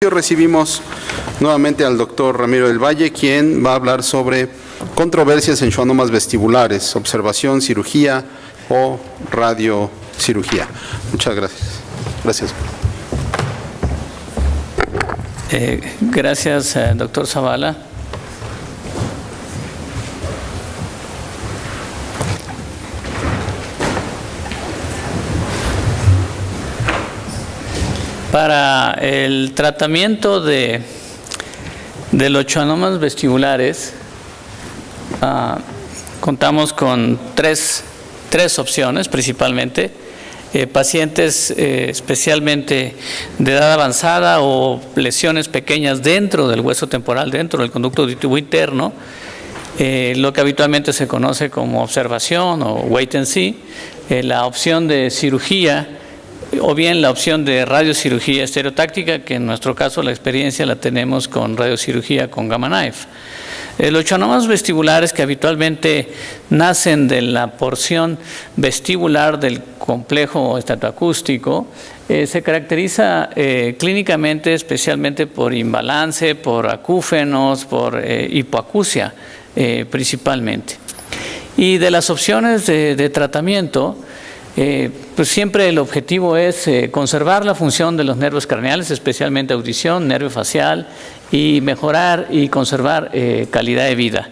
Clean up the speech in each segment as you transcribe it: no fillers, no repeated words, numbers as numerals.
espacio recibimos nuevamente al doctor Ramiro del Valle, quien va a hablar sobre controversias en schwannomas vestibulares, observación, cirugía o radiocirugía. Muchas gracias. Gracias. Gracias, doctor Zavala. Para el tratamiento de los schwannomas vestibulares, contamos con tres opciones principalmente. Pacientes especialmente de edad avanzada o lesiones pequeñas dentro del hueso temporal, dentro del conducto auditivo interno, lo que habitualmente se conoce como observación o wait and see, la opción de cirugía o bien la opción de radiocirugía estereotáctica, que en nuestro caso la experiencia la tenemos con radiocirugía con Gamma Knife. Los schwannomas vestibulares, que habitualmente nacen de la porción vestibular del complejo estatoacústico, se caracteriza clínicamente especialmente por imbalance, por acúfenos, por hipoacusia principalmente. Y de las opciones de tratamiento, pues siempre el objetivo es conservar la función de los nervios craneales, especialmente audición, nervio facial, y mejorar y conservar calidad de vida.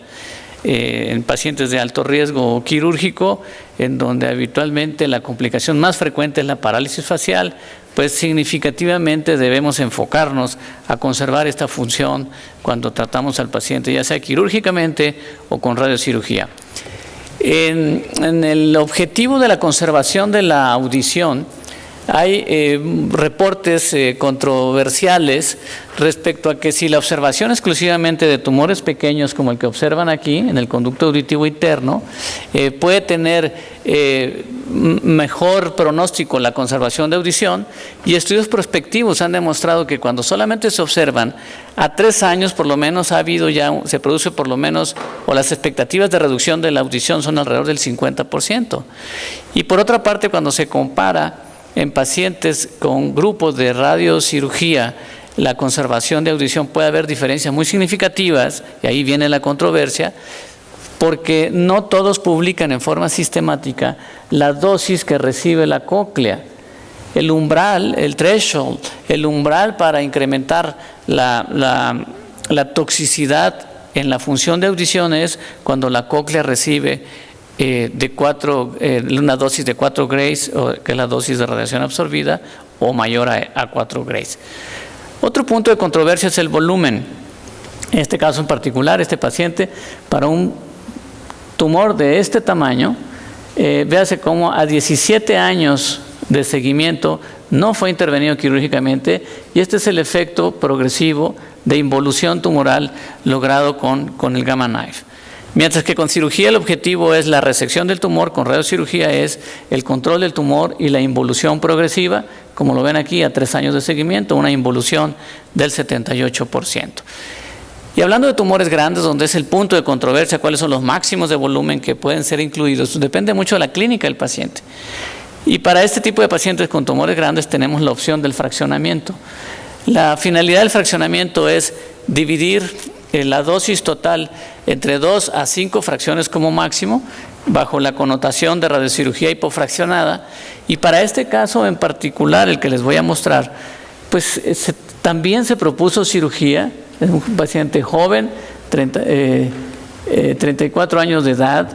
En pacientes de alto riesgo quirúrgico, en donde habitualmente la complicación más frecuente es la parálisis facial, pues significativamente debemos enfocarnos a conservar esta función cuando tratamos al paciente, ya sea quirúrgicamente o con radiocirugía. En el objetivo de la conservación de la audición, hay reportes controversiales respecto a que si la observación exclusivamente de tumores pequeños como el que observan aquí en el conducto auditivo interno puede tener mejor pronóstico la conservación de audición, y estudios prospectivos han demostrado que cuando solamente se observan a 3 años por lo menos se produce por lo menos, o las expectativas de reducción de la audición son alrededor del 50%. Y por otra parte, cuando se compara en pacientes con grupos de radiocirugía, la conservación de audición, puede haber diferencias muy significativas, y ahí viene la controversia, porque no todos publican en forma sistemática la dosis que recibe la cóclea. El umbral, el threshold, el umbral para incrementar la toxicidad en la función de audición es cuando la cóclea recibe una dosis de 4 grays, que es la dosis de radiación absorbida, o mayor a 4 grays. Otro punto de controversia es el volumen. En este caso en particular, este paciente, para un tumor de este tamaño, véase cómo a 17 años de seguimiento no fue intervenido quirúrgicamente, y este es el efecto progresivo de involución tumoral logrado con el Gamma Knife. Mientras que con cirugía el objetivo es la resección del tumor, con radiocirugía es el control del tumor y la involución progresiva, como lo ven aquí a 3 años de seguimiento, una involución del 78%. Y hablando de tumores grandes, donde es el punto de controversia, cuáles son los máximos de volumen que pueden ser incluidos, depende mucho de la clínica del paciente. Y para este tipo de pacientes con tumores grandes tenemos la opción del fraccionamiento. La finalidad del fraccionamiento es dividir la dosis total entre 2 a 5 fracciones como máximo, bajo la connotación de radiocirugía hipofraccionada. Y para este caso en particular, el que les voy a mostrar, pues también se propuso cirugía. Es un paciente joven, 34 años de edad,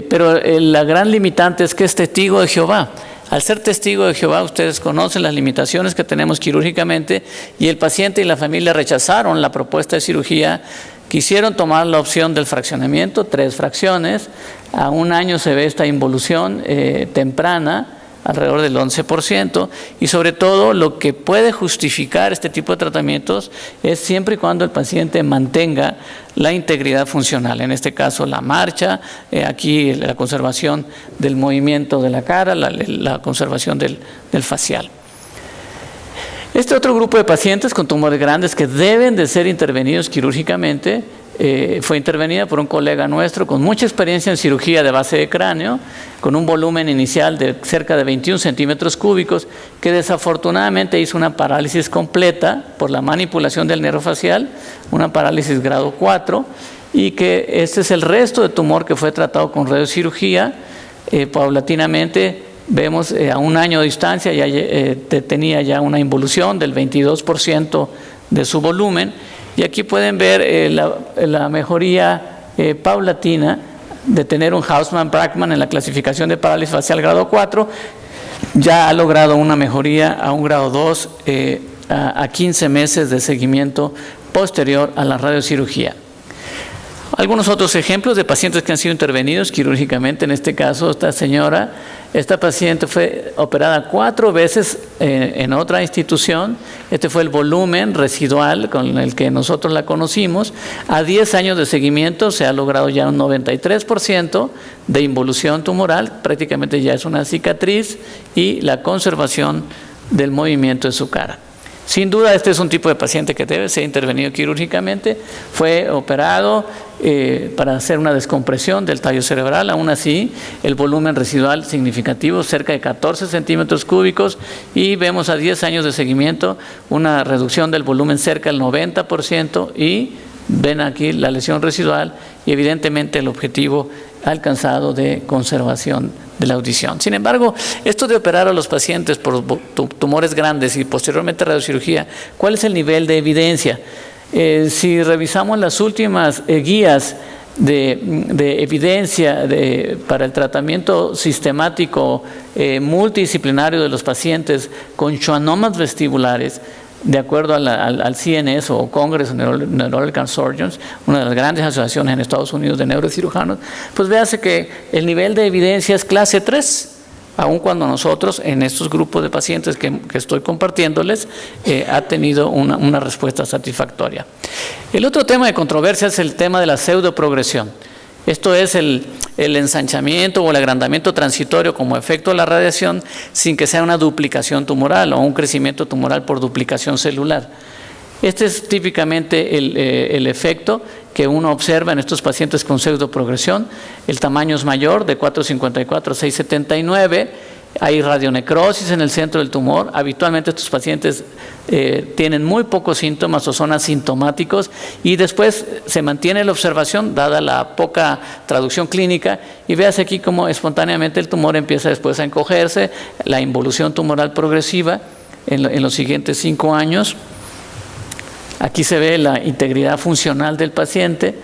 pero la gran limitante es que es testigo de Jehová. Al ser testigo de Jehová, ustedes conocen las limitaciones que tenemos quirúrgicamente, y el paciente y la familia rechazaron la propuesta de cirugía. Quisieron tomar la opción del fraccionamiento, 3 fracciones. A 1 año se ve esta involución temprana, alrededor del 11%, y sobre todo lo que puede justificar este tipo de tratamientos es siempre y cuando el paciente mantenga la integridad funcional, en este caso la marcha, aquí la conservación del movimiento de la cara, la conservación del facial. Este otro grupo de pacientes con tumores grandes que deben de ser intervenidos quirúrgicamente fue intervenida por un colega nuestro con mucha experiencia en cirugía de base de cráneo, con un volumen inicial de cerca de 21 centímetros cúbicos, que desafortunadamente hizo una parálisis completa por la manipulación del nervio facial, una parálisis grado 4, y que este es el resto de tumor que fue tratado con radiocirugía. Paulatinamente vemos a un año de distancia ya tenía ya una involución del 22% de su volumen, y aquí pueden ver la mejoría paulatina de tener un Hausmann-Brackmann en la clasificación de parálisis facial grado 4. Ya ha logrado una mejoría a un grado 2 a 15 meses de seguimiento posterior a la radiocirugía. Algunos otros ejemplos de pacientes que han sido intervenidos quirúrgicamente. En este caso, esta paciente fue operada 4 veces en otra institución. Este fue el volumen residual con el que nosotros la conocimos. A 10 años de seguimiento se ha logrado ya un 93% de involución tumoral, prácticamente ya es una cicatriz, y la conservación del movimiento de su cara. Sin duda, este es un tipo de paciente que debe ser intervenido quirúrgicamente. Fue operado para hacer una descompresión del tallo cerebral. Aún así, el volumen residual significativo, cerca de 14 centímetros cúbicos, y vemos a 10 años de seguimiento una reducción del volumen cerca del 90%, y ven aquí la lesión residual y evidentemente el objetivo alcanzado de conservación de la audición. Sin embargo, esto de operar a los pacientes por tumores grandes y posteriormente radiocirugía, ¿cuál es el nivel de evidencia? Si revisamos las últimas guías de evidencia para el tratamiento sistemático multidisciplinario de los pacientes con schwannomas vestibulares, de acuerdo al CNS o Congress of Neurological Surgeons, una de las grandes asociaciones en Estados Unidos de neurocirujanos, pues véase que el nivel de evidencia es clase 3, aun cuando nosotros en estos grupos de pacientes que estoy compartiéndoles ha tenido una respuesta satisfactoria. El otro tema de controversia es el tema de la pseudoprogresión. Esto es el ensanchamiento o el agrandamiento transitorio como efecto de la radiación sin que sea una duplicación tumoral o un crecimiento tumoral por duplicación celular. Este es típicamente el efecto que uno observa en estos pacientes con pseudoprogresión. El tamaño es mayor, de 4,54 a 6,79. Hay radionecrosis en el centro del tumor. Habitualmente estos pacientes tienen muy pocos síntomas o son asintomáticos, y después se mantiene la observación dada la poca traducción clínica, y véase aquí cómo espontáneamente el tumor empieza después a encogerse, la involución tumoral progresiva en los siguientes 5 años. Aquí se ve la integridad funcional del paciente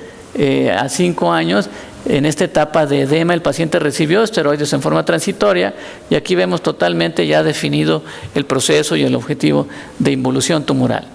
a 5 años. En esta etapa de edema el paciente recibió esteroides en forma transitoria, y aquí vemos totalmente ya definido el proceso y el objetivo de involución tumoral.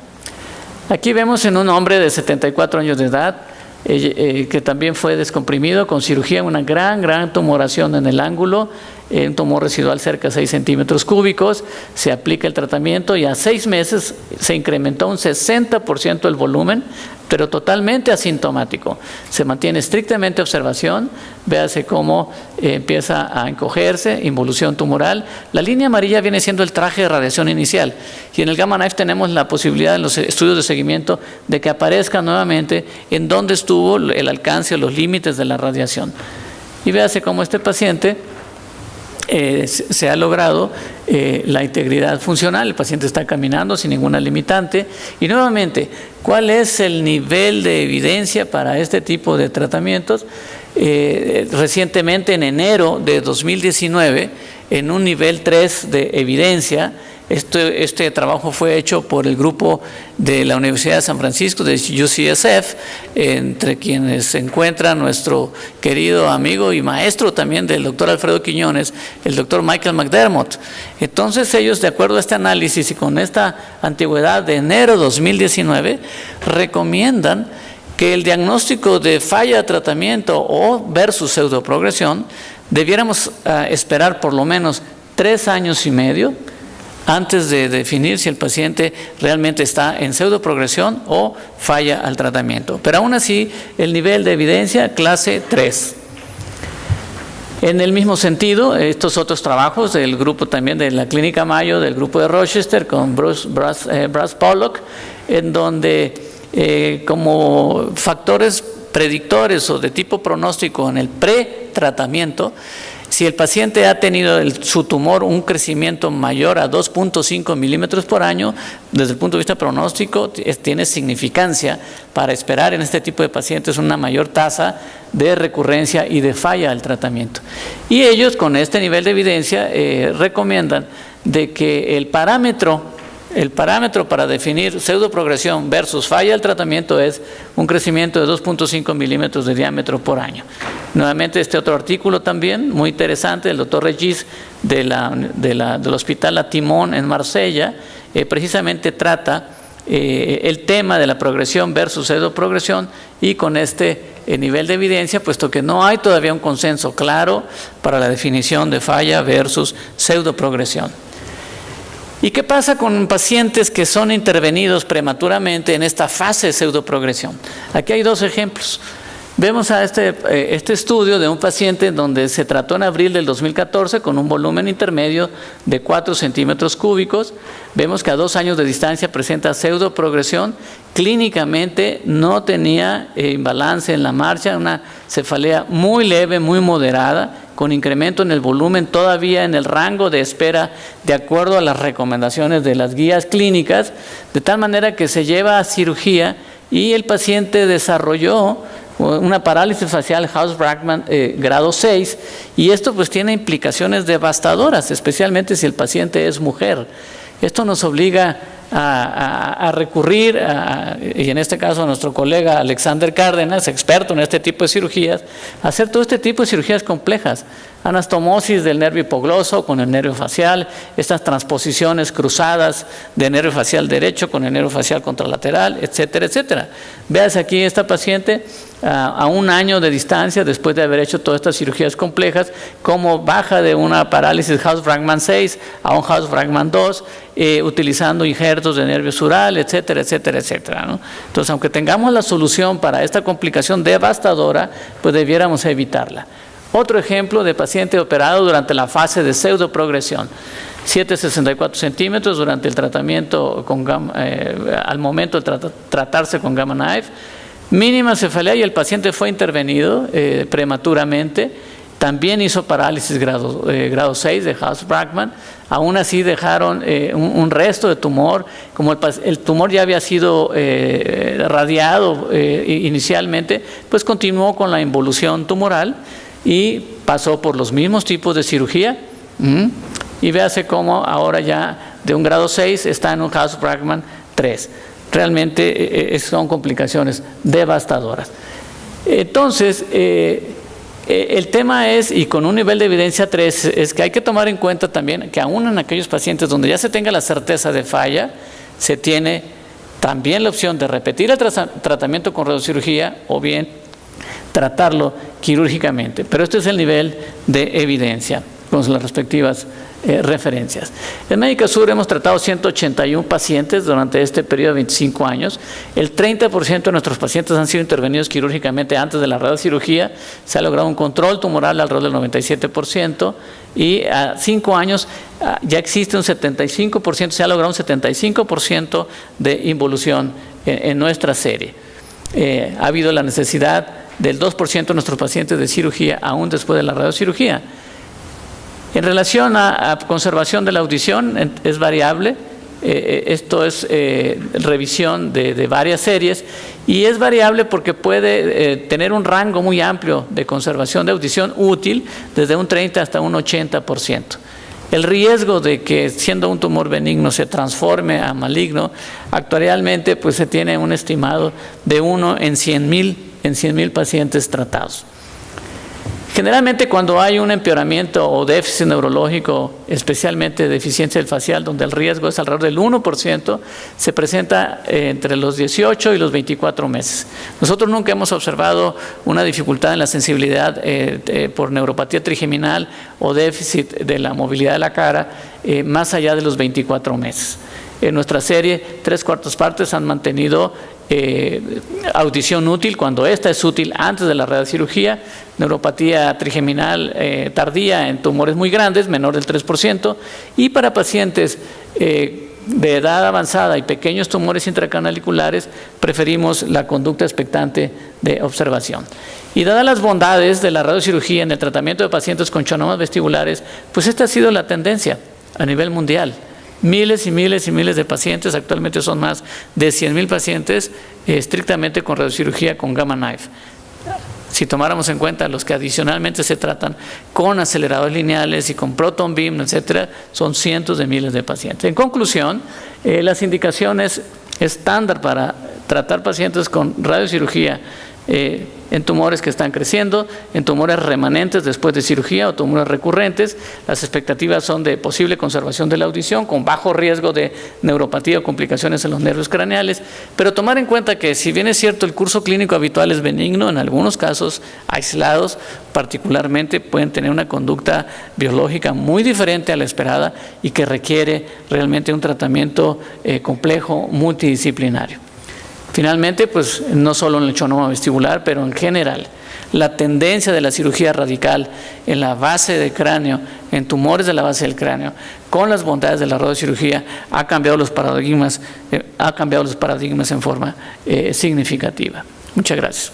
Aquí vemos en un hombre de 74 años de edad que también fue descomprimido con cirugía, una gran tumoración en el ángulo, un tumor residual cerca de 6 centímetros cúbicos. Se aplica el tratamiento y a 6 meses se incrementó un 60% el volumen, pero totalmente asintomático. Se mantiene estrictamente observación. Véase cómo empieza a encogerse, involución tumoral. La línea amarilla viene siendo el traje de radiación inicial, y en el Gamma Knife tenemos la posibilidad en los estudios de seguimiento de que aparezca nuevamente en dónde estuvo el alcance o los límites de la radiación. Y véase cómo este paciente se ha logrado la integridad funcional. El paciente está caminando sin ninguna limitante. Y nuevamente, ¿cuál es el nivel de evidencia para este tipo de tratamientos? Recientemente, en enero de 2019, en un nivel 3 de evidencia, este trabajo fue hecho por el grupo de la Universidad de San Francisco, de UCSF, entre quienes se encuentra nuestro querido amigo y maestro también del doctor Alfredo Quiñones, el doctor Michael McDermott. Entonces ellos, de acuerdo a este análisis y con esta antigüedad de enero de 2019, recomiendan que el diagnóstico de falla de tratamiento o versus pseudoprogresión debiéramos esperar por lo menos 3 años y medio antes de definir si el paciente realmente está en pseudoprogresión o falla al tratamiento. Pero aún así, el nivel de evidencia clase 3. En el mismo sentido, estos otros trabajos del grupo también de la Clínica Mayo, del grupo de Rochester con Bruce Pollock, en donde como factores predictores o de tipo pronóstico en el pretratamiento, si el paciente ha tenido su tumor un crecimiento mayor a 2.5 milímetros por año, desde el punto de vista pronóstico, tiene significancia para esperar en este tipo de pacientes una mayor tasa de recurrencia y de falla del tratamiento. Y ellos, con este nivel de evidencia, recomiendan de que el parámetro para definir pseudoprogresión versus falla del tratamiento es un crecimiento de 2.5 milímetros de diámetro por año. Nuevamente, este otro artículo también, muy interesante, del doctor Regis del Hospital La Timón en Marsella, precisamente trata el tema de la progresión versus pseudoprogresión, y con este nivel de evidencia, puesto que no hay todavía un consenso claro para la definición de falla versus pseudoprogresión. ¿Y qué pasa con pacientes que son intervenidos prematuramente en esta fase de pseudoprogresión? Aquí hay dos ejemplos. Vemos a este estudio de un paciente donde se trató en abril del 2014 con un volumen intermedio de 4 centímetros cúbicos. Vemos que a 2 años de distancia presenta pseudoprogresión. Clínicamente no tenía imbalance en la marcha, una cefalea muy leve, muy moderada, con incremento en el volumen todavía en el rango de espera de acuerdo a las recomendaciones de las guías clínicas, de tal manera que se lleva a cirugía y el paciente desarrolló una parálisis facial Hughes-Brackmann grado 6, y esto pues tiene implicaciones devastadoras, especialmente si el paciente es mujer. Esto nos obliga a recurrir, y en este caso a nuestro colega Alexander Cárdenas, experto en este tipo de cirugías, a hacer todo este tipo de cirugías complejas. Anastomosis del nervio hipogloso con el nervio facial, estas transposiciones cruzadas de nervio facial derecho con el nervio facial contralateral, etcétera, etcétera. Veas aquí esta paciente a 1 año de distancia, después de haber hecho todas estas cirugías complejas, cómo baja de una parálisis Hughes-Brackmann 6 a un Hughes-Brackmann 2, utilizando injertos de nervio sural, etcétera, etcétera, etcétera, ¿no? Entonces, aunque tengamos la solución para esta complicación devastadora, pues debiéramos evitarla. Otro ejemplo de paciente operado durante la fase de pseudoprogresión. 7,64 centímetros durante el tratamiento al momento de tratarse con Gamma Knife. Mínima cefalea y el paciente fue intervenido prematuramente. También hizo parálisis grado 6 de Hughes-Brackmann. Aún así dejaron un resto de tumor. Como el tumor ya había sido radiado inicialmente, pues continuó con la involución tumoral y pasó por los mismos tipos de cirugía. Y véase cómo ahora ya de un grado 6 está en un Hughes-Brackmann 3. Realmente son complicaciones devastadoras. Entonces, el tema es, y con un nivel de evidencia 3, es que hay que tomar en cuenta también que aún en aquellos pacientes donde ya se tenga la certeza de falla, se tiene también la opción de repetir el tratamiento con radiocirugía o bien tratarlo quirúrgicamente. Pero este es el nivel de evidencia con las respectivas referencias. En Médica Sur hemos tratado 181 pacientes durante este periodo de 25 años. El 30% de nuestros pacientes han sido intervenidos quirúrgicamente antes de la radiocirugía. Se ha logrado un control tumoral alrededor del 97%, y a 5 años ya existe un 75%, se ha logrado un 75% de involución en nuestra serie. Ha habido la necesidad del 2% de nuestros pacientes de cirugía aún después de la radiocirugía. En relación a conservación de la audición, es variable. Esto es revisión de varias series, y es variable porque puede tener un rango muy amplio de conservación de audición útil, desde un 30 hasta un 80%. El riesgo de que, siendo un tumor benigno, se transforme a maligno, actualmente pues se tiene un estimado de 1 en 100,000 pacientes tratados. Generalmente, cuando hay un empeoramiento o déficit neurológico, especialmente deficiencia del facial, donde el riesgo es alrededor del 1%, se presenta entre los 18 y los 24 meses. Nosotros nunca hemos observado una dificultad en la sensibilidad por neuropatía trigeminal o déficit de la movilidad de la cara más allá de los 24 meses. En nuestra serie, 3/4 partes han mantenido audición útil cuando esta es útil antes de la radiocirugía. Neuropatía trigeminal tardía en tumores muy grandes, menor del 3%, y para pacientes de edad avanzada y pequeños tumores intracanaliculares, preferimos la conducta expectante de observación. Y dadas las bondades de la radiocirugía en el tratamiento de pacientes con schwannomas vestibulares, pues esta ha sido la tendencia a nivel mundial. Miles y miles y miles de pacientes, actualmente son más de 100,000 pacientes estrictamente con radiocirugía con Gamma Knife. Si tomáramos en cuenta los que adicionalmente se tratan con aceleradores lineales y con proton beam, etcétera, son cientos de miles de pacientes. En conclusión, las indicaciones estándar para tratar pacientes con radiocirugía en tumores que están creciendo, en tumores remanentes después de cirugía o tumores recurrentes. Las expectativas son de posible conservación de la audición con bajo riesgo de neuropatía o complicaciones en los nervios craneales, pero tomar en cuenta que si bien es cierto el curso clínico habitual es benigno, en algunos casos aislados particularmente pueden tener una conducta biológica muy diferente a la esperada y que requiere realmente un tratamiento complejo, multidisciplinario. Finalmente, pues no solo en el schwannoma vestibular, pero en general, la tendencia de la cirugía radical en la base del cráneo, en tumores de la base del cráneo, con las bondades de la radiocirugía, ha cambiado los paradigmas en forma significativa. Muchas gracias.